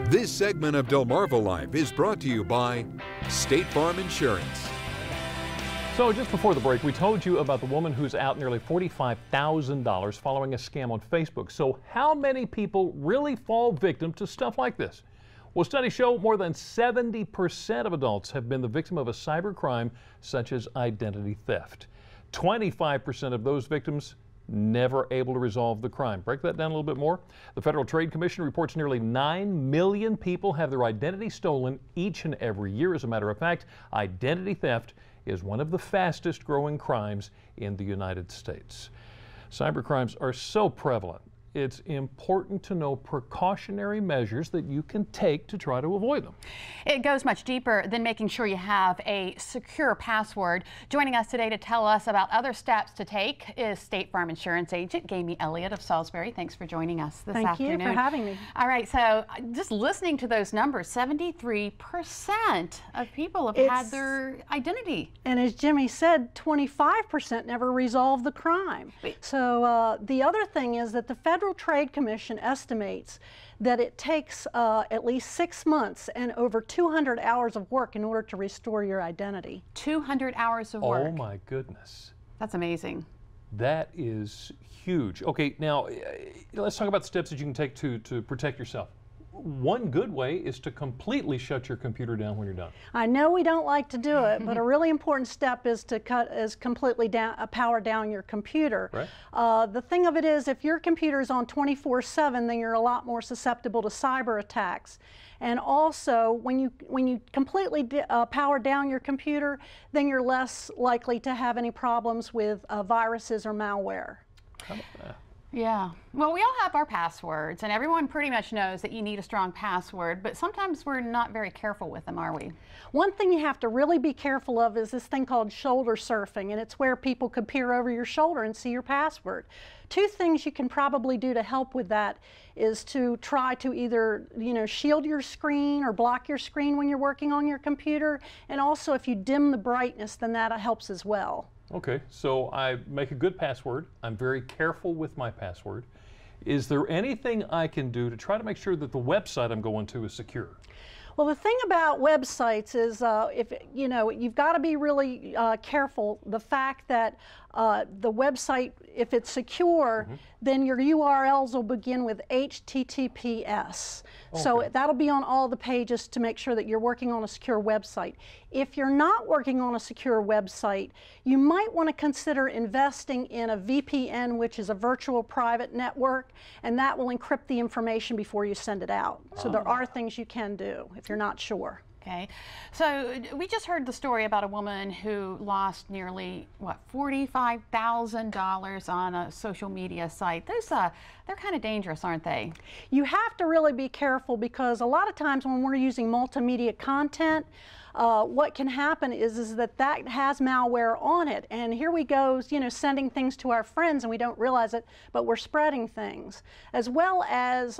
This segment of Delmarva Life is brought to you by State Farm Insurance. So just before the break, we told you about the woman who's out nearly $45,000 following a scam on Facebook. So how many people really fall victim to stuff like this? Well, studies show more than 70% of adults have been the victim of a cybercrime such as identity theft. 25% of those victims never able to resolve the crime. Break that down a little bit more. The Federal Trade Commission reports nearly 9 million people have their identity stolen each and every year. As a matter of fact, identity theft is one of the fastest growing crimes in the United States. Cybercrimes are so prevalent. It's important to know precautionary measures that you can take to try to avoid them. It goes much deeper than making sure you have a secure password. Joining us today to tell us about other steps to take is State Farm Insurance agent Gamey Elliott of Salisbury. Thanks for joining us this afternoon. Thank you for having me. All right, so just listening to those numbers, 73% of people have had their identity. And as Jimmy said, 25% never resolve the crime. So the other thing is that the Federal Trade Commission estimates that it takes at least 6 months and over 200 hours of work in order to restore your identity. 200 hours of work. Oh my goodness. That's amazing. That is huge. Okay, now let's talk about the steps that you can take to protect yourself. One good way is to completely shut your computer down when you're done. I know we don't like to do it, but a really important step is to completely power down your computer. Right. The thing of it is, if your computer is on 24/7, then you're a lot more susceptible to cyber attacks. And also, when you completely power down your computer, then you're less likely to have any problems with viruses or malware. How about that? Yeah, well, we all have our passwords, and everyone pretty much knows that you need a strong password, but sometimes we're not very careful with them, are we? One thing you have to really be careful of is this thing called shoulder surfing, and it's where people could peer over your shoulder and see your password. Two things you can probably do to help with that is to try to either, shield your screen or block your screen when you're working on your computer, and also if you dim the brightness, then that helps as well. Okay, so I make a good password. I'm very careful with my password. Is there anything I can do to try to make sure that the website I'm going to is secure? Well, the thing about websites is, you've got to be really careful. The fact that the website, if it's secure, then your URLs will begin with HTTPS. Okay. So that'll be on all the pages to make sure that you're working on a secure website. If you're not working on a secure website, you might want to consider investing in a VPN, which is a virtual private network, and that will encrypt the information before you send it out. So there are things you can do if you're not sure. Okay, so we just heard the story about a woman who lost nearly, $45,000 on a social media site. Those, they're kind of dangerous, aren't they? You have to really be careful because a lot of times when we're using multimedia content, what can happen is that has malware on it, and here we go, sending things to our friends and we don't realize it, but we're spreading things, as well as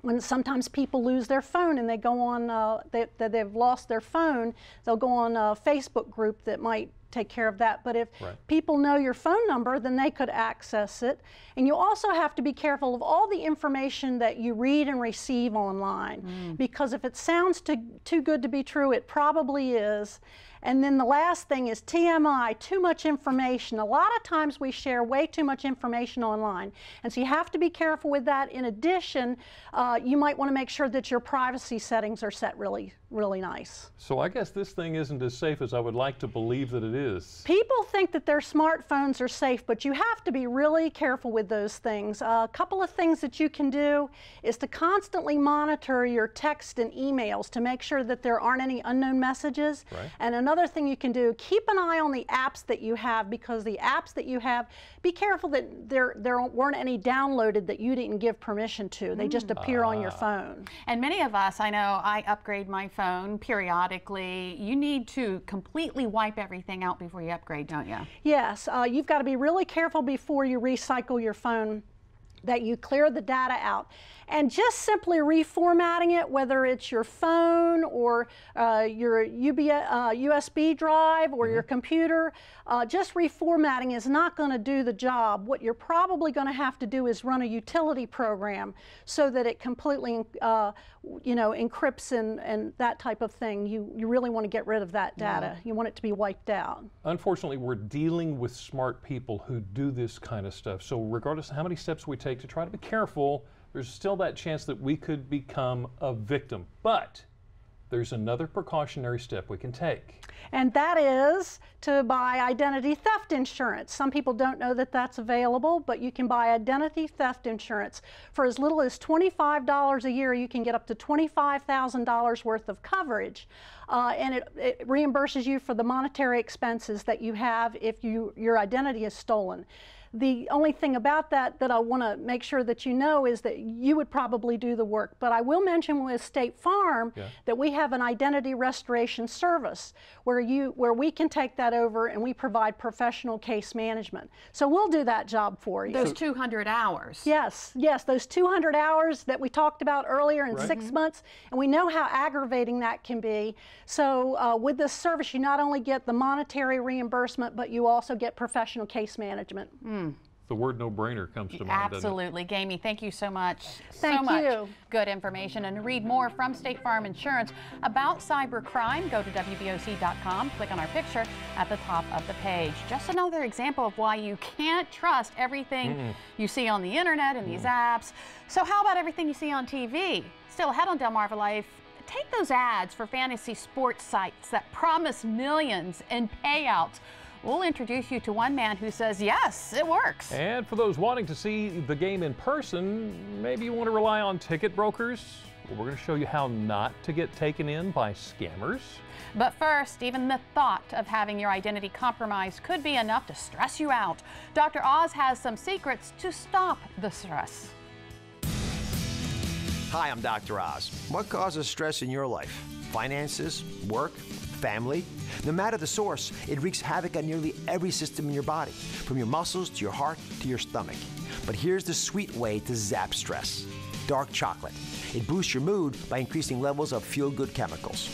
when sometimes people lose their phone and they go on, they've lost their phone, they'll go on a Facebook group that might take care of that. But if people know your phone number, then they could access it. And you also have to be careful of all the information that you read and receive online, because if it sounds too good to be true, it probably is. And then the last thing is TMI, too much information. A lot of times we share way too much information online, and so you have to be careful with that. In addition, you might want to make sure that your privacy settings are set really, really nice. So I guess this thing isn't as safe as I would like to believe that it is. People think that their smartphones are safe, but you have to be really careful with those things. A couple of things that you can do is to constantly monitor your text and emails to make sure that there aren't any unknown messages. And another thing you can do, keep an eye on the apps that you have, because the apps that you have, be careful that there weren't any downloaded that you didn't give permission to. They just appear on your phone. And many of us, I know I upgrade my phone periodically. You need to completely wipe everything out before you upgrade, don't you? Yes, you've got to be really careful before you recycle your phone, that you clear the data out. And just simply reformatting it, whether it's your phone or your USB drive or your computer, just reformatting is not going to do the job. What you're probably going to have to do is run a utility program so that it completely encrypts and that type of thing. You really want to get rid of that data. You want it to be wiped out. Unfortunately, we're dealing with smart people who do this kind of stuff. So regardless of how many steps we take to try to be careful, there's still that chance that we could become a victim. But there's another precautionary step we can take. And that is to buy identity theft insurance. Some people don't know that that's available, but you can buy identity theft insurance. For as little as $25 a year, you can get up to $25,000 worth of coverage. And it reimburses you for the monetary expenses that you have if your identity is stolen. The only thing about that I want to make sure that you know is that you would probably do the work. But I will mention with State Farm that we have an identity restoration service where we can take that over and we provide professional case management. So we'll do that job for you. Those 200 hours. Yes, those 200 hours that we talked about earlier in 6 months, and we know how aggravating that can be. So with this service, you not only get the monetary reimbursement, but you also get professional case management. The word no-brainer comes to mind. Absolutely. Gamey, thank you so much. Thank you. Good information. And to read more from State Farm Insurance about cybercrime, go to WBOC.com, click on our picture at the top of the page. Just another example of why you can't trust everything you see on the internet and these apps. So how about everything you see on TV? Still ahead on Delmarva Life, take those ads for fantasy sports sites that promise millions in payouts. We'll introduce you to one man who says, yes, it works. And for those wanting to see the game in person, maybe you want to rely on ticket brokers. Well, we're going to show you how not to get taken in by scammers. But first, even the thought of having your identity compromised could be enough to stress you out. Dr. Oz has some secrets to stop the stress. Hi, I'm Dr. Oz. What causes stress in your life? Finances, work, family? No matter the source, it wreaks havoc on nearly every system in your body, from your muscles to your heart to your stomach. But here's the sweet way to zap stress. Dark chocolate. It boosts your mood by increasing levels of feel-good chemicals.